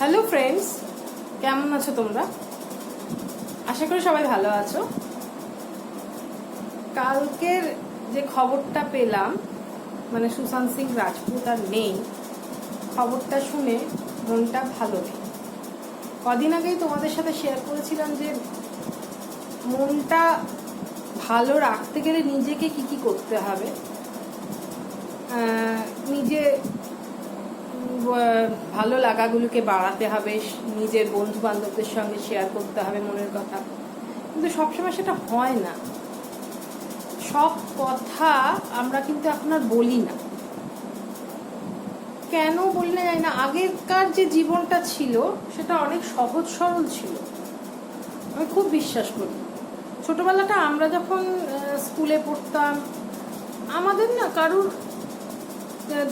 Hello friends, কেমন আছো তোমরা? আশা করি সবাই ভালো আছো। কালকের যে খবরটা পেলাম, মানে সুশান্ত সিং রাজপুত আর নেই, খবরটা শুনে মনটা ভালো নেই। কদিন আগেই তোমাদের সাথে শেয়ার করেছিলাম যে মনটা ভালো রাখতে গেলে নিজেকে কি কি করতে হবে। নিজে ভালো লাগাগুলোকে বাড়াতে হবে, নিজের বন্ধু বান্ধবদের সঙ্গে শেয়ার করতে হবে মনের কথা, কিন্তু সবসময় সেটা হয় না। সব কথা আমরা কিন্তু এখন আর বলি না। কেন বলি না জানি না। আগেকার যে জীবনটা ছিল সেটা অনেক সহজ সরল ছিল, আমি খুব বিশ্বাস করি। ছোটবেলাটা আমরা যখন স্কুলে পড়তাম, আমাদের না কারুর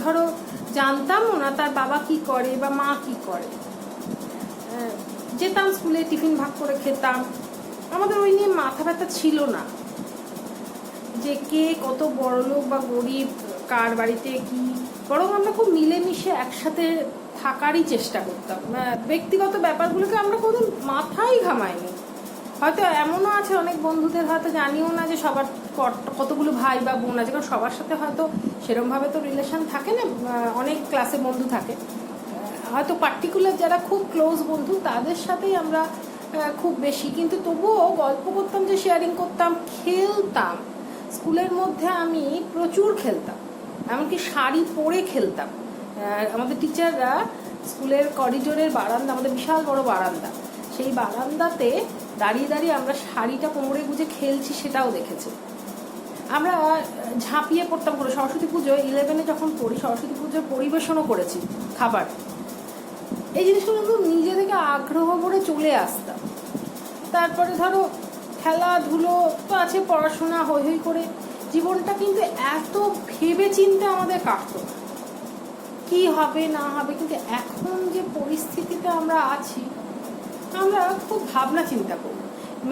ধরো জানতামও না তার বাবা কি করে বা মা কি করে। যেতাম স্কুলে, টিফিন ভাগ করে খেতাম, আমাদের ওই নিয়ে মাথা ব্যথা ছিল না যে কে কত বড়লোক বা গরিব, কার বাড়িতে কি। বরং আমরা খুব মিলেমিশে একসাথে থাকারই চেষ্টা করতাম। ব্যক্তিগত ব্যাপারগুলোকে আমরা কোনোদিন মাথায় ঘামাইনি। হয়তো এমনও আছে অনেক বন্ধুদের হয়তো জানিও না যে সবার কতগুলো ভাই বা বোন আছে, কারণ সবার সাথে হয়তো সেরকমভাবে তো রিলেশন থাকে না। অনেক ক্লাসে বন্ধু থাকে, হয়তো পার্টিকুলার যারা খুব ক্লোজ বন্ধু তাদের সাথেই আমরা খুব বেশি। কিন্তু তবুও গল্প করতাম, যে শেয়ারিং করতাম, খেলতাম। স্কুলের মধ্যে আমি প্রচুর খেলতাম, এমনকি শাড়ি পরে খেলতাম। আমাদের টিচাররা স্কুলের করিডোরের বারান্দা, আমাদের বিশাল বড় বারান্দা, সেই বারান্দাতে দাঁড়িয়ে দাঁড়িয়ে আমরা শাড়িটা কোমরে গুজে খেলছি সেটাও দেখেছি। আমরা ঝাঁপিয়ে পড়তাম করে সরস্বতী পুজো 11-এ যখন পড়ি, সরস্বতী পুজোর পরিবেশনও করেছি খাবার। এই জিনিসগুলো নিজে থেকে আগ্রহ করে চলে আসতাম। তারপরে ধরো খেলাধুলো তো আছে, পড়াশোনা হই হই করে। জীবনটা কিন্তু এত ভেবে চিন্তে আমাদের কাটতো না কি হবে না হবে। কিন্তু এখন যে পরিস্থিতিতে আমরা আছি, আমরা খুব ভাবনা চিন্তা করি।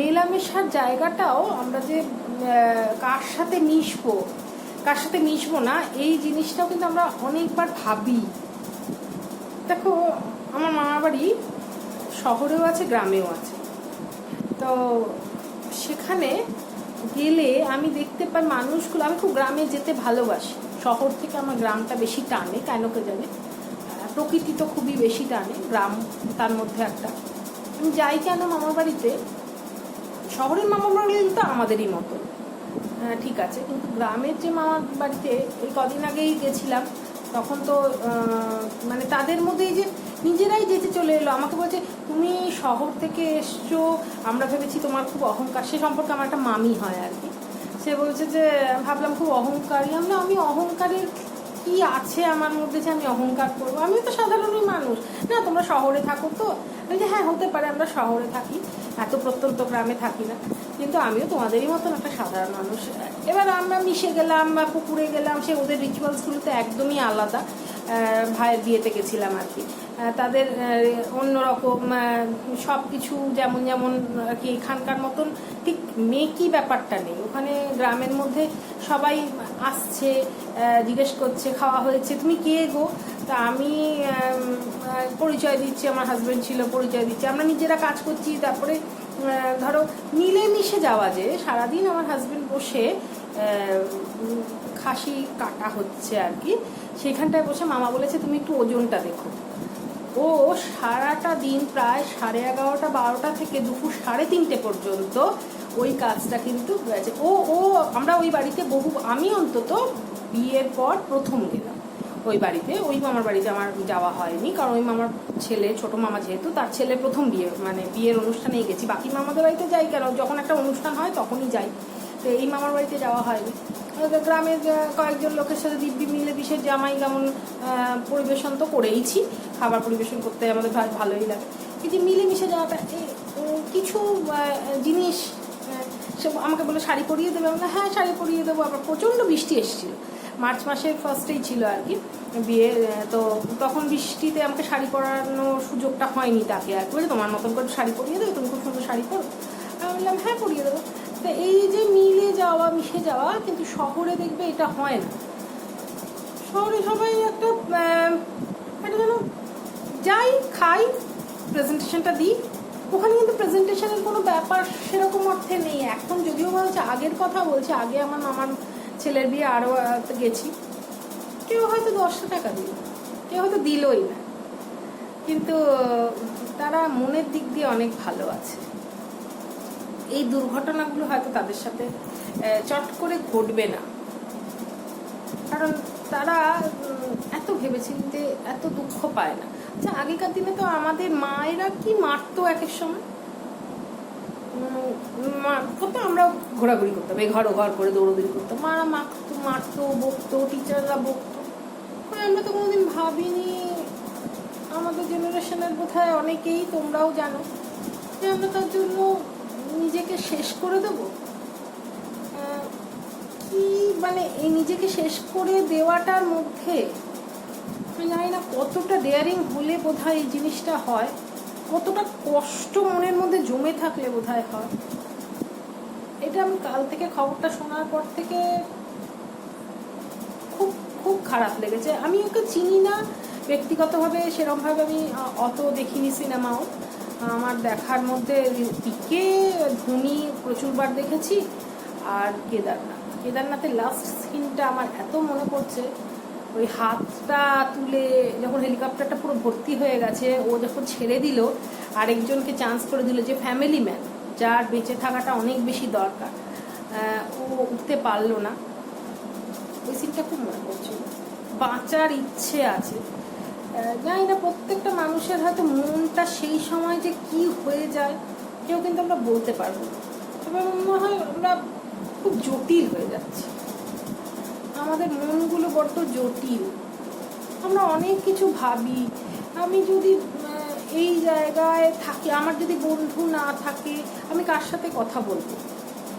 মেলামেশার জায়গাটাও আমরা যে কার সাথে মিশবো কার সাথে মিশবো না, এই জিনিসটাও কিন্তু আমরা অনেকবার ভাবি। দেখো, আমার মামা বাড়ি শহরেও আছে, গ্রামেও আছে। তো সেখানে গেলে আমি দেখতে পাই মানুষগুলো, আমি খুব গ্রামে যেতে ভালোবাসি। শহর থেকে আমার গ্রামটা বেশি টানে, কেন কে জানে। প্রকৃতি তো খুবই বেশি টানে, গ্রাম তার মধ্যে একটা। আমি যাই কেন মামার বাড়িতে, শহরের মামার বাড়ি তো আমাদেরই মতো, ঠিক আছে, কিন্তু গ্রামের যে মামার বাড়িতে এই কদিন আগেই গেছিলাম, তখন তো মানে তাদের মধ্যেই যে নিজেরাই যেতে চলে এলো। আমাকে বলছে, তুমি শহর থেকে এসছো, আমরা ভেবেছি তোমার খুব অহংকার। সে সম্পর্কে আমার একটা মামি হয় আর কি। সে বলছে যে ভাবলাম খুব অহংকারী। আমি অহংকারের কি আছে আমার মধ্যে যে আমি অহংকার করবো? আমিও তো সাধারণই মানুষ। না, তোমরা শহরে থাকো তো? যে হ্যাঁ, হতে পারে আমরা শহরে থাকি, এত প্রত্যন্ত গ্রামে থাকি না, কিন্তু আমিও তোমাদেরই মতন একটা সাধারণ মানুষ। এবার আমরা মিশে গেলাম বা পুকুরে গেলাম, সে ওদের রিচুয়ালসগুলো তো একদমই আলাদা। ভাইয়ের বিয়েতে গেছিলাম আর কি, তাদের অন্যরকম সব কিছু যেমন যেমন আর কি। এখানকার মতন ঠিক মেকি ব্যাপারটা নেই। ওখানে গ্রামের মধ্যে সবাই আসছে, জিজ্ঞেস করছে খাওয়া হয়েছে, তুমি কে গো? তা আমি পরিচয় দিচ্ছি, আমার হাজব্যান্ড ছিল, পরিচয় দিচ্ছি, আমরা নিজেরা কাজ করছি। তারপরে ধরো মিলেমিশে যাওয়া, যে সারাদিন আমার হাজব্যান্ড বসে খাসি কাটা হচ্ছে আর কি, সেখানটায় বসে মামা বলেছে তুমি একটু ওজনটা দেখো। ও সারাটা দিন প্রায় 11:30-12টা থেকে দুপুর 3:30 পর্যন্ত ওই কাজটা কিন্তু হয়েছে। আমরা ওই বাড়িতে আমি অন্তত বিয়ের পর প্রথম গেলাম ওই বাড়িতে। ওই মামার বাড়িতে আমার যাওয়া হয়নি, কারণ ওই মামার ছেলে, ছোট মামা যেহেতু, তার ছেলে প্রথম বিয়ে, মানে বিয়ের অনুষ্ঠানেই গেছি। বাকি মামাদের বাড়িতে যাই কেন, যখন একটা অনুষ্ঠান হয় তখনই যাই। তো এই মামার বাড়িতে যাওয়া হয়নি। গ্রামের কয়েকজন লোকের সাথে দিব্যি মিলে বিশেষ জামাই কেমন পরিবেশন তো করেইছি, খাবার পরিবেশন করতে আমাদের ভালোই লাগে। এই যে মিলেমিশে যাওয়াটা, কিছু জিনিস সে আমাকে বলে শাড়ি পরিয়ে দেবে, আমরা হ্যাঁ শাড়ি পরিয়ে দেবো। আবার প্রচণ্ড বৃষ্টি এসেছিল, মার্চ মাসের ফার্স্টেই ছিল আর কি বিয়ে। তো তখন বৃষ্টিতে আমাকে শাড়ি পরানোর সুযোগটা হয়নি তাকে আর কি। তোমার মতন করে শাড়ি পরিয়ে দেবে, তুমি খুব সুন্দর শাড়ি পরো। আমি বললাম হ্যাঁ পরিয়ে দেবো। তো এই যে মিলে যাওয়া, মিশে যাওয়া, কিন্তু শহরে দেখবে এটা হয় না। শহরে সবাই একটা যেন যাই খাই, প্রেজেন্টেশনটা দিই, ওখানে কিন্তু প্রেজেন্টেশনের কোনো ব্যাপার সেরকম অর্থে নেই এখন। যদিও বলছে আগের কথা বলছে, আগে আমার মামার ছেলের বিয়ে আরও গেছি, কেউ হয়তো 10টা টাকা দিল, কেউ হয়তো দিলই না, কিন্তু তারা মনের দিক দিয়ে অনেক ভালো আছে। এই দুর্ঘটনাগুলো হয়তো তাদের সাথে চট করে ঘটবে না, কারণ তারা এত ভেবেচিন্তে এত দুঃখ পায় না। আচ্ছা, আগেকার দিনে তো আমাদের মায়েরা কি মারতো একের সময়, কত আমরা ঘোরাঘুরি করতাম, এই ঘর ঘর করে দৌড়দৌড়ি করতাম, মারা মারতো বকতো, টিচাররা বকতো, আমরা তো কোনোদিন ভাবিনি। আমাদের জেনারেশনের বোধহয় অনেকেই, তোমরাও জানো, যে আমরা তার জন্য নিজেকে শেষ করে দেব। কি মানে এই নিজেকে শেষ করে দেওয়াটার মধ্যে আমি জানি না কতটা ডেয়ারিং হলে বোধহয় এই জিনিসটা হয়, কতটা কষ্ট মনের মধ্যে জমে থাকলে বোধহয় হয়। এটা আমি কাল থেকে খবরটা শোনার পর থেকে খুব খুব খারাপ লেগেছে। আমি ওকে চিনি না ব্যক্তিগতভাবে, সেরকমভাবে আমি অত দেখিনি সিনেমাও। আমার দেখার মধ্যে পিকে, ধোনি প্রচুরবার দেখেছি, আর কেদারনাথের লাস্ট সিনটা আমার এত মনে পড়ছে। ওই হাতটা তুলে যখন হেলিকপ্টারটা পুরো ভর্তি হয়ে গেছে, ও যখন ছেড়ে দিল, আরেকজনকে চান্স করে দিল, যে ফ্যামিলি ম্যান, যার বেঁচে থাকাটা অনেক বেশি দরকার, ও উঠতে পারলো না। ওই সিনটা খুব মনে পড়ছিল। বাঁচার ইচ্ছে আছে, জানি না প্রত্যেকটা মানুষের হয়তো মনটা সেই সময় যে কি হয়ে যায় কেউ কিন্তু আমরা বলতে পারবো না। তবে মনে হয় আমরা খুব জটিল হয়ে যাচ্ছি, আমাদের মনগুলো বড্ড জটিল, আমরা অনেক কিছু ভাবি। আমি যদি এই জায়গায় থাকি, আমার যদি বন্ধু না থাকে, আমি কার সাথে কথা বলবো?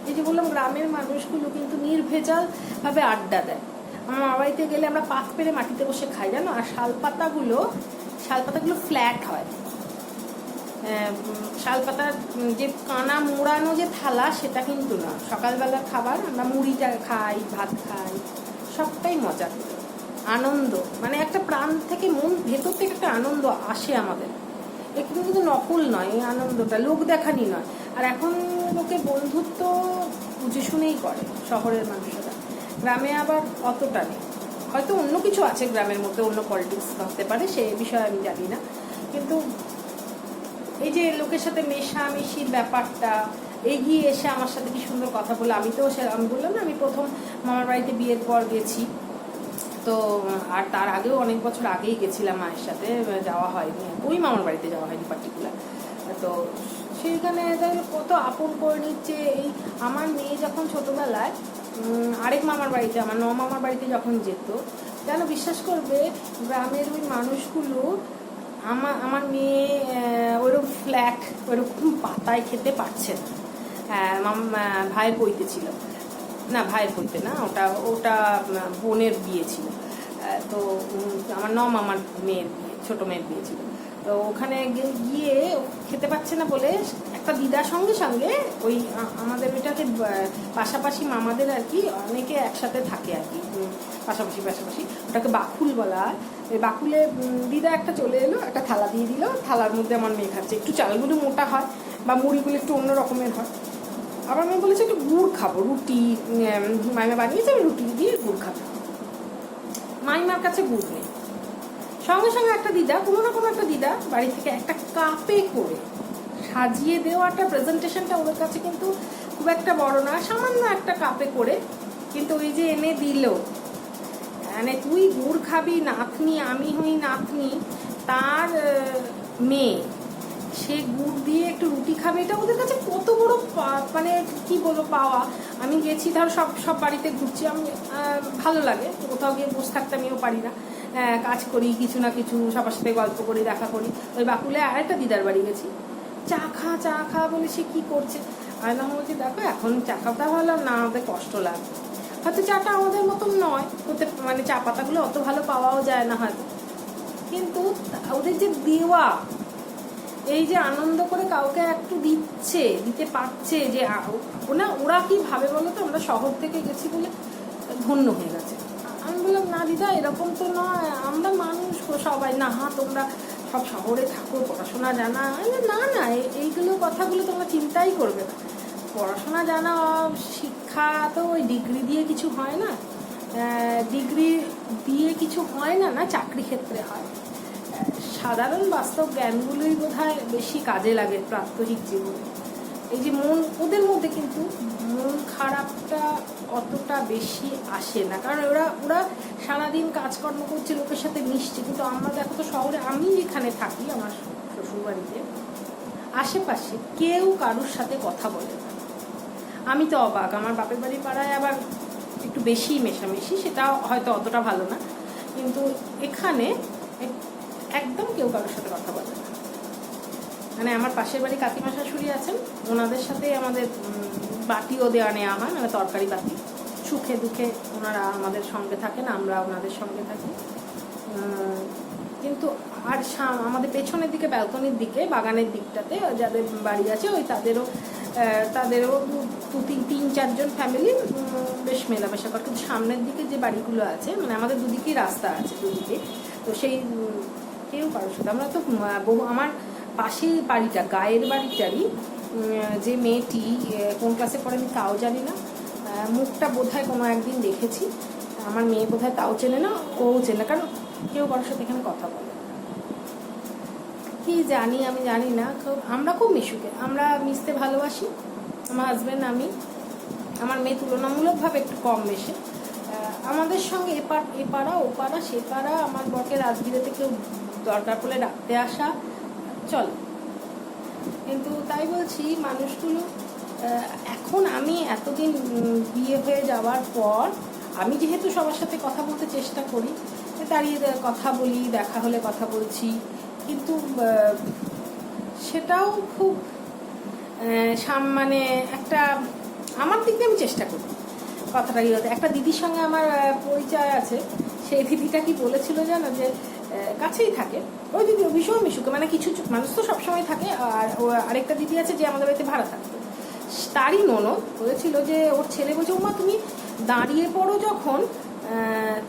এই যে বললাম, গ্রামের মানুষগুলো কিন্তু নির্ভেজালভাবে আড্ডা দেয়। আমার মা বাড়িতে গেলে আমরা পাত পেরে মাটিতে বসে খাই, জানো। আর শালপাতাগুলো ফ্ল্যাট হয়। শালপাতার যে কানা মোড়ানো যে থালা, সেটা কিন্তু না। সকালবেলার খাবার আমরা মুড়িটা খাই, ভাত খাই, সবটাই মজা, আনন্দ, মানে একটা প্রাণ থেকে, মন ভেতর থেকে একটা আনন্দ আসে আমাদের। একটু কিন্তু নকল নয়, এই আনন্দটা লোক দেখানি নয়। আর এখন লোকে বন্ধুত্ব বুঝে শুনেই করে, শহরের মানুষেরা। গ্রামে আবার অতটা নেই, হয়তো অন্য কিছু আছে গ্রামের মধ্যে, অন্য পলিটিক্স থাকতে পারে, সেই বিষয়ে আমি জানি না। কিন্তু এই যে লোকের সাথে মেশামেশির ব্যাপারটা, এগিয়ে এসে আমার সাথে কি সুন্দর কথা বলে। আমি বললাম না, আমি প্রথম মামার বাড়িতে বিয়ের পর গেছি তো, আর তার আগেও অনেক বছর আগেই গেছিলাম মায়ের সাথে, যাওয়া হয়নি, ওই মামার বাড়িতে যাওয়া হয়নি পার্টিকুলার। তো সেইখানে কত আপন করে নিচ্ছে। এই আমার মেয়ে যখন ছোটোবেলায় আরেক মামার বাড়িতে, আমার মামার বাড়িতে যখন যেত, যেন বিশ্বাস করবে, গ্রামের ওই মানুষগুলো আমার মেয়ে ওইরকম ফ্ল্যাট, ওইরকম পাতায় খেতে পারছে না। ভাইয়ের বইতে ছিল না, ভাইয়ের বইতে না, ওটা বোনের বিয়ে ছিল। তো আমার মামার মেয়ের বিয়ে, ছোটো মেয়ের বিয়ে ছিল। তো ওখানে গিয়ে খেতে পাচ্ছে না বলে একটা দিদার সঙ্গে সঙ্গে ওই আমাদের ওইটাকে পাশাপাশি মামাদের আর কি, অনেকে একসাথে থাকে আর কি, পাশাপাশি ওটাকে বাকুল বলা হয়। ওই বাকুলে দিদা একটা চলে এলো, একটা থালা দিয়ে দিল, থালার মধ্যে আমার মেয়ে খাচ্ছে। একটু চালগুলো মোটা হয় বা মুড়িগুলো একটু অন্য রকমের হয়। আমার মেয়ে বলেছে একটু গুড় খাবো, রুটি মাইমা বানিয়েছে, আমি রুটি দিয়ে গুড় খাবো। মাইমার কাছে গুড় নেই। সঙ্গে সঙ্গে একটা দিদা, কোনো না কোনো একটা দিদা বাড়ি থেকে একটা কাপে করে সাজিয়ে দেওয়াটা, প্রেজেন্টেশনটা ওদের কাছে কিন্তু খুব একটা বড় না, সামান্য একটা কাপে করে, কিন্তু ওই যে এনে দিল, মানে তুই গুড় খাবি, নাতনি, আমি হই নাতনি, তার মেয়ে, সে গুড় দিয়ে একটু রুটি খাবে, এটা ওদের কাছে কত বড় মানে কি বলবো পাওয়া। আমি গেছি, ধর সব বাড়িতে ঘুরছি, আমি ভালো লাগে, কোথাও গিয়ে বসে থাকতে আমিও পারি না, কাজ করি, কিছু না কিছু সবার সাথে গল্প করি, দেখা করি। ওই বাকুলে আরেকটা দিদার বাড়ি গেছি, চা খা বলে সে কী করছে, আর না বলছি দেখো এখন চা খাওয়া ভালো না, আমাদের কষ্ট লাগবে, হয়তো চাটা আমাদের মতন নয়, ওতে মানে চা পাতাগুলো অত ভালো পাওয়াও যায় না হয়তো, কিন্তু ওদের যে দেওয়া, এই যে আনন্দ করে কাউকে একটু দিতে পারছে, যে ওরা কি ভাবে বলো তো, আমরা শহর থেকে গেছি বলে ধন্য হয়ে গেছে। আমি বললাম না দিদা, এরকম তো নয়, আমরা মানুষ সবাই, না তোমরা সব শহরে থাকো, পড়াশোনা জানা। না না, এইগুলো কথাগুলো তোমরা চিন্তাই করবে না। পড়াশোনা জানা, শিক্ষা তো ওই ডিগ্রি দিয়ে কিছু হয় না, ডিগ্রি দিয়ে কিছু হয় না, না চাকরি ক্ষেত্রে হয়। সাধারণ বাস্তব জ্ঞানগুলোই বোধহয় বেশি কাজে লাগে প্রাত্যহিক জীবনে। এই যে মন, ওদের মধ্যে কিন্তু মন খারাপটা অতটা বেশি আসে না, কারণ ওরা সারাদিন কাজকর্ম করছে, লোকের সাথে মিশছে। কিন্তু আমরা দেখো তো শহরে, আমি যেখানে থাকি আমার শ্বশুরবাড়িতে, আশেপাশে কেউ কারোর সাথে কথা বলে না। আমি তো অবাক, আমার বাপের বাড়ির পাড়ায় আবার একটু বেশি মেশামেশি, সেটা হয়তো অতটা ভালো না, কিন্তু এখানে একদম কেউ কারোর সাথে কথা বলে না। মানে আমার পাশের বাড়ি কাকিমা শাশুড়ি আছেন, ওনাদের সাথে আমাদের বাটিও দেওয়া নেওয়া হয়, মানে তরকারি বাটি। সুখে দুঃখে ওনারা আমাদের সঙ্গে থাকেন, আমরা ওনাদের সঙ্গে থাকি। কিন্তু আর আমাদের পেছনের দিকে, ব্যালকনির দিকে, বাগানের দিকটাতে যাদের বাড়ি আছে, ওই তাদেরও তিন চারজন ফ্যামিলি বেশ মেলামেশা করে। কিন্তু সামনের দিকে যে বাড়িগুলো আছে, মানে আমাদের দুদিকেই রাস্তা আছে দুদিকে, তো সেই কেউ কারোর সাথে আমরা তো আমার পাশের বাড়িটা, গায়ের বাড়িটারই যে মেয়েটি কোন ক্লাসে পড়ে আমি তাও জানি না, মুখটা বোধহয় কোনো একদিন দেখেছি, আমার মেয়ে বোধহয় তাও চেনে না, ও চেনে না, কারণ কেউ কারোর সাথে এখানে কথা বলে কি জানি, আমি জানি না। আমরা খুব মিশুকে, আমরা মিশতে ভালোবাসি, আমার হাজব্যান্ড, আমি। আমার মেয়ে তুলনামূলকভাবে একটু কম মেশে। আমাদের সঙ্গে এপাড়া ওপাড়া সেপাড়া, আমার বরকে রাজবিরেতে কেউ দরকার পড়লে রাখতে আসা চল। কিন্তু তাই বলছি, মানুষগুলো এখন, আমি এতদিন বিয়ে হয়ে যাওয়ার পর, আমি যেহেতু সবার সাথে কথা বলতে চেষ্টা করি, দাঁড়িয়ে কথা বলি, দেখা হলে কথা বলছি, কিন্তু সেটাও খুব মানে একটা আমার দিক দিয়ে আমি চেষ্টা করি কথাটা কি হতে। একটা দিদির সঙ্গে আমার পরিচয় আছে, সেই দিদিটা কি বলেছিল জানো, যে কাছেই থাকে ওই দিদি, ভীষণ মিশুকে, মানে কিছু মানুষ তো সবসময় থাকে। আর আরেকটা দিদি আছে যে আমাদের বাড়িতে ভাড়া থাকতো, তারই ননদ বলেছিল যে ওর ছেলে বলছে, ওমা তুমি দাঁড়িয়ে পড়ো যখন,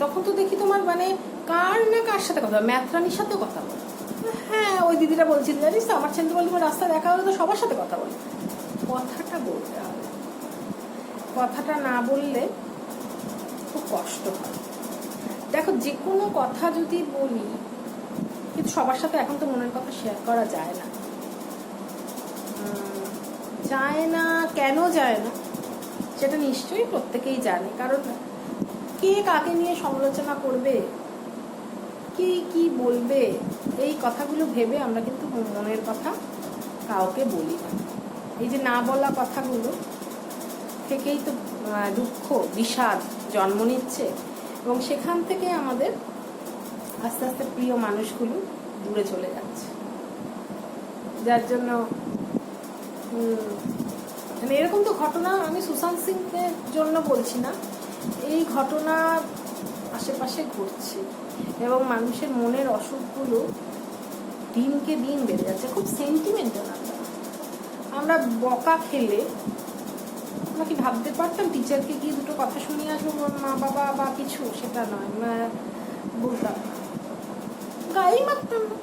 তখন তো দেখি তোমার মানে কার না কার সাথে কথা বলো, ম্যাথরানির সাথে কথা বলো। হ্যাঁ, ওই দিদিটা বলছিল, জানিস তো আমার ছেলে বলতে রাস্তা দেখা হলে তো সবার সাথে কথা বলে। কথাটা বলতে হবে, কথাটা না বললে খুব কষ্ট হয়। দেখো, যে কোনো কথা যদি বলি, কিন্তু সবার সাথে এখন তো মনের কথা শেয়ার করা যায় না। কেন যায় না সেটা নিশ্চয়ই প্রত্যেকেই জানে, কারণ কে কাকে নিয়ে সমালোচনা করবে, কে কি বলবে, এই কথাগুলো ভেবে আমরা কিন্তু মনের কথা কাউকে বলি না। এই যে না বলা কথাগুলো থেকেই তো দুঃখ, বিষাদ জন্ম নিচ্ছে, এবং সেখান থেকে আমাদের আস্তে আস্তে প্রিয় মানুষগুলো দূরে চলে যাচ্ছে। যার জন্য মানে এরকম তো ঘটনা, আমি সুশান্ত সিংয়ের জন্য বলছি না, এই ঘটনা আশেপাশে ঘটছে, এবং মানুষের মনের অসুখগুলো দিনকে দিন বেড়ে যাচ্ছে। খুব সেন্টিমেন্টাল আমরা বকা খেলে আমরা কি ভাবতে পারতাম টিচারকে গিয়ে দুটো কথা শুনিয়ে আসবো, মা বাবা বা কিছু, সেটা নয়, বলতাম গায়েই মারতাম না,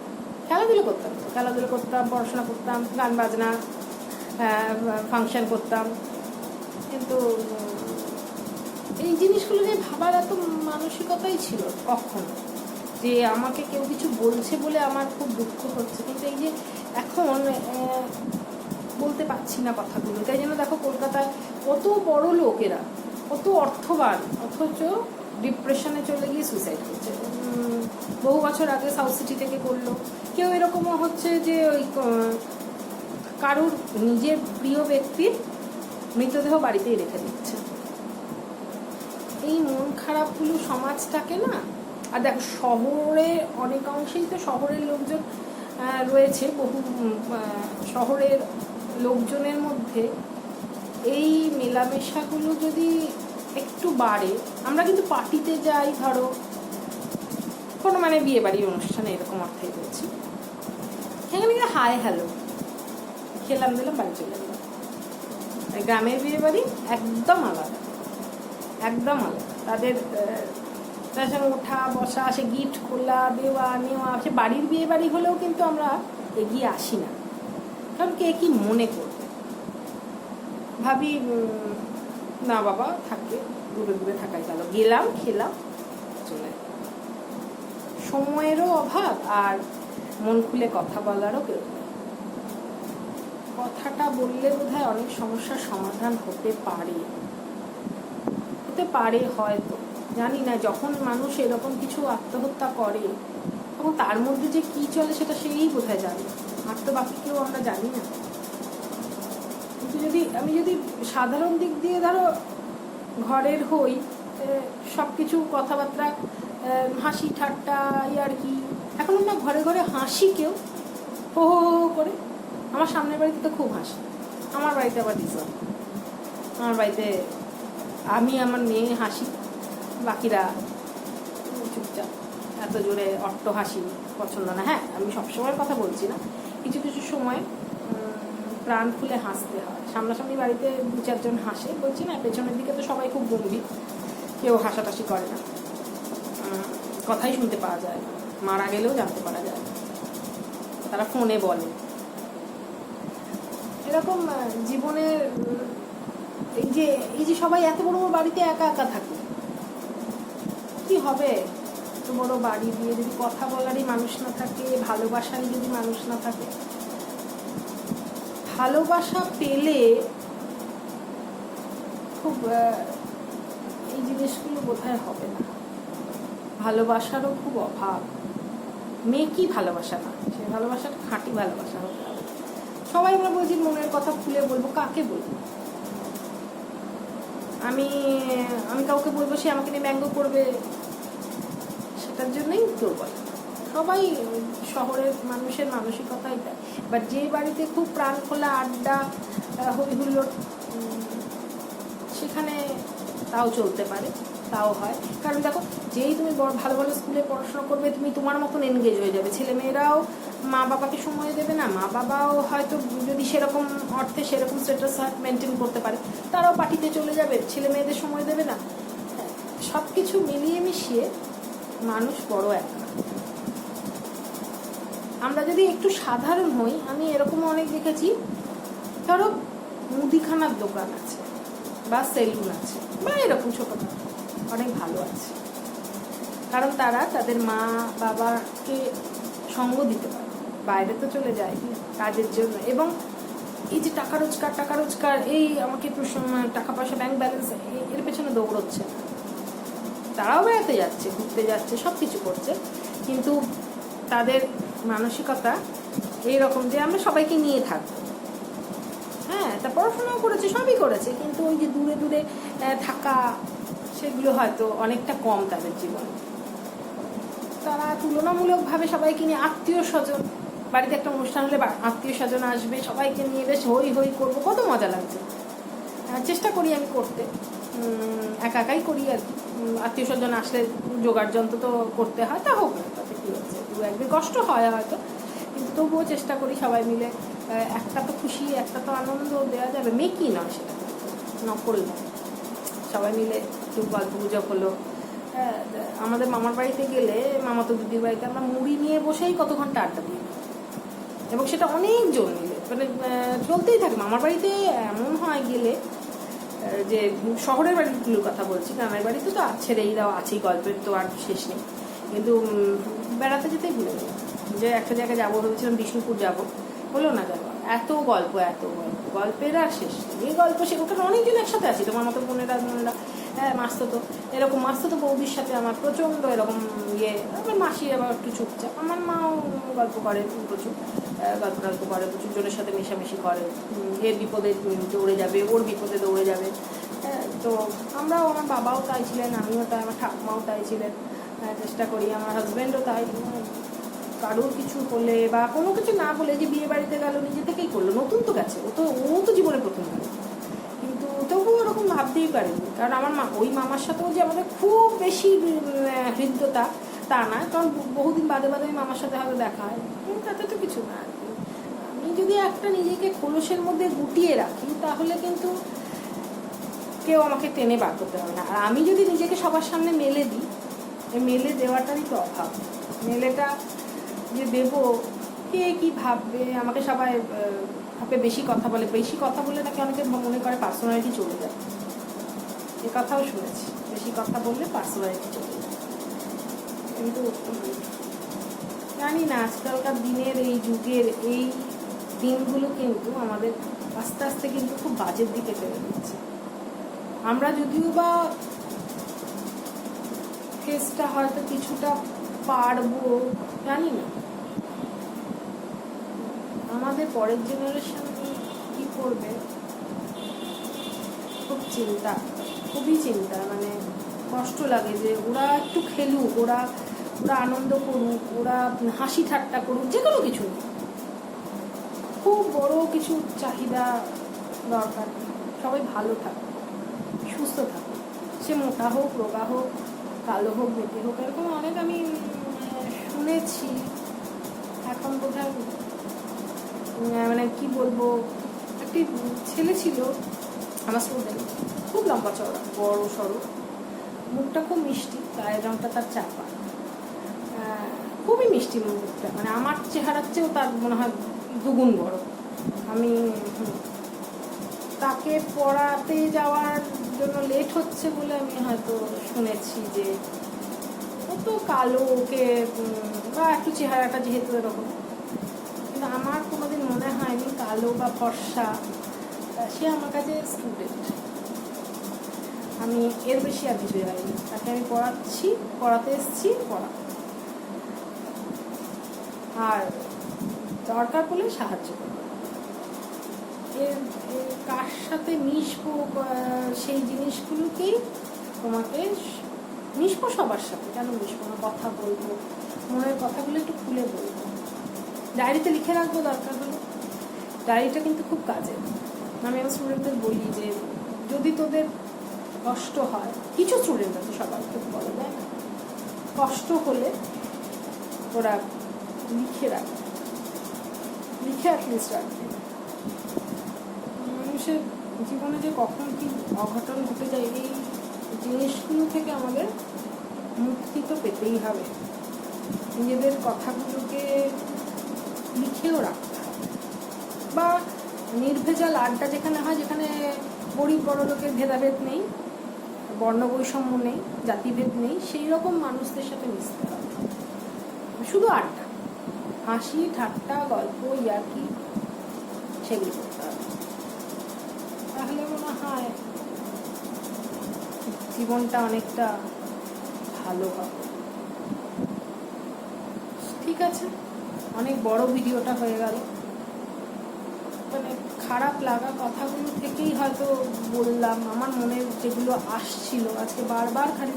খেলাধুলো করতাম, পড়াশোনা করতাম, গান বাজনা, ফাংশন করতাম। কিন্তু এই জিনিসগুলো নিয়ে ভাবার এত মানসিকতাই ছিল কখনো, যে আমাকে কেউ কিছু বলছে বলে আমার খুব দুঃখ হচ্ছে। কিন্তু এই যে এখন বলতে পারছি না কথাগুলো, তাই জন্য দেখো কলকাতায় কত বড় লোকেরা, কত অর্থবান, অথচ ডিপ্রেশনে চলে গিয়ে সুইসাইড করছে। বহু বছর আগে সাউথ সিটি থেকে করলো কেউ, এরকমও হচ্ছে যে ওই কারুর নিজের প্রিয় ব্যক্তির মৃতদেহ বাড়িতেই রেখে দিচ্ছে। এই মন খারাপগুলো সমাজটাকে না, আর দেখো শহরে অনেকাংশেই তো শহরের লোকজন রয়েছে, বহু শহরের লোকজনের মধ্যে এই মেলামেশাগুলো যদি একটু বাড়ে, আমরা কিন্তু পার্টিতে যাই, ধরো কোনো মানে বিয়ে বাড়ির অনুষ্ঠানে, এরকম অর্থেই বলছি, সেখানে গিয়ে হাই হ্যালো খেলাম দিলাম, বাড়ি চলে গেলাম। গ্রামের বিয়ে বাড়ি একদম আলাদা, একদম আলাদা। তাদের তার সঙ্গে ওঠা বসা, সে গিফট খোলা দেওয়া নেওয়া, সে বাড়ির বিয়ে বাড়ি হলেও কিন্তু আমরা এগিয়ে আসি না, কারণ কে কি মনে করবে। ভাবি না বাবা থাকে, দূরে দূরে থাকাই গেল, গেলাম খেলাম চলে। সময়েরও অভাব আর মন খুলে কথা বলারও কেউ নেই। কথাটা বললে বোধহয় অনেক সমস্যার সমাধান হতে পারে হয়তো, জানি না। যখন মানুষ এরকম কিছু আত্মহত্যা করে তখন তার মধ্যে যে কি চলে সেটা সেই বোধহয় জানে, আর তো বাকি কেউ আমরা জানি না। কিন্তু আমি যদি সাধারণ দিক দিয়ে ধরো ঘরের হই, সব কিছু কথাবার্তা হাসি ঠাট্টা আর কি, এখন না ঘরে ঘরে হাসি, কেউ হো হো হো করে। আমার সামনের বাড়িতে তো খুব হাসি, আমার বাড়িতে আবার দিতাম, আমার বাড়িতে আমি আমার মেয়ে হাসি, বাকিরা চুপচাপ। এত জোরে অট্ট হাসি পছন্দ না। হ্যাঁ, আমি সবসময়ের কথা বলছি না, কিছু কিছু সময় প্রাণ খুলে হাসতে হয়। সামনাসামনি বাড়িতে 2-4 জন হাসে, বলছি না, পেছনের দিকে তো সবাই খুব গম্ভীর, কেউ হাসাটাসি করে না, কথাই শুনতে পাওয়া যায় না, মারা গেলেও জানতে পারা যায় না, তারা ফোনে বলে। এরকম জীবনের এই যে সবাই এত বড় বড় বাড়িতে একা একা থাকে, কি হবে? এত বড় বাড়ি দিয়ে যদি কথা বলারই মানুষ না থাকে, ভালোবাসারই যদি মানুষ না থাকে, ভালোবাসা পেলে খুব এই জিনিসগুলো বোধহয় হবে না। ভালোবাসারও খুব অভাব। মেয়ে কি ভালোবাসা না, সে ভালোবাসাটা খাঁটি ভালোবাসা হতে হবে। সবাই আমরা বলছি মনের কথা খুলে বলবো, কাকে বলবো? আমি কাউকে বলবো, সে আমাকে নিয়ে ব্যঙ্গ করবে, সেটার জন্যই দুর্বল। সবাই শহরের মানুষের মানসিকতাই দেয়। বাট যে বাড়িতে খুব প্রাণ খোলা আড্ডা হই হুল্লোড়, সেখানে তাও চলতে পারে, তাও হয়। কারণ দেখো, যেই তুমি ভালো ভালো স্কুলে পড়াশোনা করবে, তুমি তোমার মতন এনগেজ হয়ে যাবে। ছেলেমেয়েরাও মা বাবাকে সময় দেবে না, মা বাবাও হয়তো যদি সেরকম অর্থে সেরকম স্ট্যাটাস মেনটেন করতে পারে, তারাও পার্টিতে চলে যাবে, ছেলে মেয়েদের সময় দেবে না। সব কিছু মিলিয়ে মিশিয়ে মানুষ বড় একা। আমরা যদি একটু সাধারণ হই, আমি এরকম অনেক দেখেছি, ধরো মুদিখানার দোকান আছে বা সেলুন আছে বা এরকম ছোটখাটো, অনেক ভালো আছে, কারণ তারা তাদের মা বাবাকে সঙ্গ দিতে পারে। বাইরে তো চলে যায় কাজের জন্য, এবং এই যে টাকা রোজগার, এই আমাকে একটু টাকা পয়সা ব্যাংক ব্যালেন্স, এর পেছনে দৌড়চ্ছে। তারাও বেড়াতে যাচ্ছে, ঘুরতে যাচ্ছে, সব কিছু করছে, কিন্তু তাদের মানসিকতা এইরকম যে আমরা সবাইকে নিয়ে থাকবো। হ্যাঁ, তা পড়াশোনাও করেছে, সবই করেছে, কিন্তু ওই যে দূরে দূরে থাকা, সেগুলো হয়তো অনেকটা কম তাদের জীবনে। তারা তুলনামূলকভাবে সবাইকে নিয়ে, আত্মীয় স্বজন, বাড়িতে একটা অনুষ্ঠান হলে আত্মীয় স্বজন আসবে, সবাইকে নিয়ে বেশ হই হই করবো, কত মজা লাগছে। চেষ্টা করি আমি করতে, একা একাই করি আর কি। আত্মীয় স্বজন আসলে জোগাড় যন্ত্র তো করতে হয়, তা হোক না, তাতে কী হচ্ছে, 2-1 কষ্ট হয় হয়তো, কিন্তু তবুও চেষ্টা করি সবাই মিলে। একটা তো খুশি, একটা তো আনন্দ দেওয়া যাবে, মেয়ে কি নয় সেটা নকল না। সবাই মিলে একটু গল্প গুজব হলো। আমাদের মামার বাড়িতে গেলে, মামাতো দিদির বাড়িতে, আমরা মুড়ি নিয়ে বসেই কত ঘন্টা আড্ডা দিই, এবং সেটা অনেক জন মিলে, মানে চলতেই থাকে। মামার বাড়িতে এমন হয় গেলে, যে শহরের বাড়িগুলোর কথা বলছি, গ্রামের বাড়িতে তো ছেড়েই দাও আছেই, গল্পের তো আর শেষ নেই। কিন্তু বেড়াতে যেতেই ভুলে গেলাম যে একটা জায়গায় যাবো, ভেবেছিলাম বিষ্ণুপুর যাবো, হলো না যাবো। এত গল্প গল্পের আর শেষ নেই। এই গল্প সে, ওখানে অনেকজন একসাথে আছি, তোমার মতো বোনেরা, হ্যাঁ, মাসতো এরকম, মাসতো বৌদির সাথে আমার প্রচণ্ড এরকম আমার মাসি আবার একটু চুপচাপ, আমার মাও গল্প করে প্রচুর, গল্প করে প্রচুর জনের সাথে মেশামেশি করে, এর বিপদে দৌড়ে যাবে, ওর বিপদে দৌড়ে যাবে। তো আমরাও, আমার বাবাও তাই ছিলেন, আমিও তাই, আমার ঠাকুমাও তাই ছিলেন। চেষ্টা করি, আমার হাজব্যান্ডও তাই, কারোর কিছু হলে বা কোনো কিছু না বলে, যে বিয়ে বাড়িতে গেল নিজে থেকেই করলো, নতুন তো গেছে, ও তো জীবনে প্রথম গেল, কিন্তু তবুও ওরকম ভাবতেই পারিনি। কারণ আমার ওই মামার সাথেও যে আমাদের খুব বেশি হৃদ্যতা তা না, কারণ বহুদিন বাদে বাদে ওই মামার সাথে হয়তো দেখা হয়, তাতে তো কিছু না। আমি যদি একটা নিজেকে খোলসের মধ্যে গুটিয়ে রাখি, তাহলে কিন্তু কেউ আমাকে টেনে বার করতে হবে না। আর আমি যদি নিজেকে সবার সামনে মেলে দিই, এই মেলে দেওয়াটারই তো অভাব। মেলেটা যে দেবো, কে কী ভাববে, আমাকে সবাই ভাবে বেশি কথা বলে, বেশি কথা বলে নাকি অনেকে মনে করে পার্সোনালিটি চলে যায়। এ কথাও শুনেছি, বেশি কথা বললে পার্সোনালিটি চলে যায়। কিন্তু জানি না, আজকালকার দিনের এই যুগের এই দিনগুলো কিন্তু আমাদের আস্তে আস্তে কিন্তু খুব বাজের দিকে ফেলে দিচ্ছে। আমরা যদিও বা ফেসটা হয়তো কিছুটা পারবো, জানি না আমাদের পরের জেনারেশন কি করবে। খুব চিন্তা, খুবই চিন্তা, মানে কষ্ট লাগে যে ওরা একটু খেলুক, ওরা আনন্দ করুক, ওরা হাসি ঠাট্টা করুক, যে কোনো কিছু। খুব বড় কিছু চাহিদা দরকার, সবাই ভালো থাকুক, সুস্থ থাকুক, সে মোটা হোক, রোগা হোক, কালো হোক, বেটে হোক, এরকম অনেক আমি শুনেছি। এখন বোধহয় মানে কি বলবো, একটি ছেলে ছিল আমার স্টুডেন্ট, খুব লম্বা চওড়া, বড় সড়ো, মুখটা খুব মিষ্টি, গায়ের রঙটা তার চাপা, খুবই মিষ্টি মুখটা, মানে আমার চেহারার চেয়েও তার মনে হয় দুগুণ বড়। আমি তাকে পড়াতে যাওয়ার জন্য লেট হচ্ছে বলে আমি হয়তো শুনেছি যে ও তো কালো, ওকে বা একটু চেহারাটা যেহেতু এরকম, কিন্তু আমার কোনোদিন মনে হয়নি কালো বা ফর্সা সে আমার কাছে স্টুডেন্ট। আমি এর বেশি আর কিছু যাইনি, তাকে আমি পড়াতে এসেছি, পড়া আর দরকার পড়লে সাহায্য করবো। কার সাথে মিশবো সেই জিনিসগুলোকেই তোমাকে মিশবো, সবার সাথে কেন মিশবো না, কথা বলবো, মনের কথাগুলো একটু খুলে বলবো, ডায়েরিতে লিখে রাখবো দরকার হলে। ডায়েরিটা কিন্তু খুব কাজের। আমি আমার স্টুডেন্টদের বলি যে যদি তোদের কষ্ট হয়, কিছু স্টুডেন্ট আছে, সবাইকে বলা যায় না, কষ্ট হলে ওরা লিখে রাখবে, লিখে অ্যাটলিস্ট রাখবে। মানুষের জীবনে যে কখন কি অঘটন ঘটে যায়, এই জিনিসগুলো থেকে আমাদের মুক্তি তো পেতেই হবে। নিজেদের কথাগুলোকে লিখেও রাখতে হবে, বা নির্ভেজাল আড্ডা যেখানে হয়, যেখানে গরিব বড় লোকের ভেদাভেদ নেই, বর্ণ বৈষম্য নেই, জাতিভেদ নেই, সেই রকম মানুষদের সাথে মিশতে হবে। শুধু আড্ডা, হাসি ঠাট্টা, গল্প, ইয়ার্কি, সেগুলো করতে হবে। তাহলে মনে হয় জীবনটা অনেকটা ভালো হবে। ঠিক আছে, অনেক বড় ভিডিওটা হয়ে গেল, মানে খারাপ লাগা কথাগুলো থেকেই হয়তো বললাম, আমার মনে যেগুলো আসছিল আজকে বারবার খালি।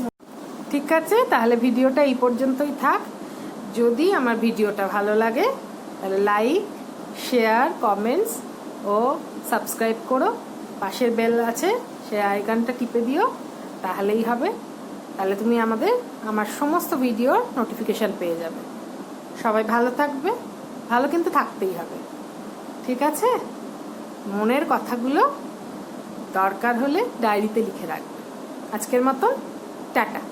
ঠিক আছে, তাহলে ভিডিওটা এই পর্যন্তই থাক। যদি আমার ভিডিওটা ভালো লাগে তাহলে লাইক, শেয়ার, কমেন্টস ও সাবস্ক্রাইব করো। পাশের বেল আছে, সে আইকনটা টিপে দিও, তাহলেই হবে। তাহলে তুমি আমার সমস্ত ভিডিওর নোটিফিকেশান পেয়ে যাবে। সবাই ভালো থাকবে, ভালো কিন্তু থাকতেই হবে, ঠিক আছে? মনের কথাগুলো দরকার হলে ডায়েরিতে লিখে রাখবে। আজকের মতন টাটা।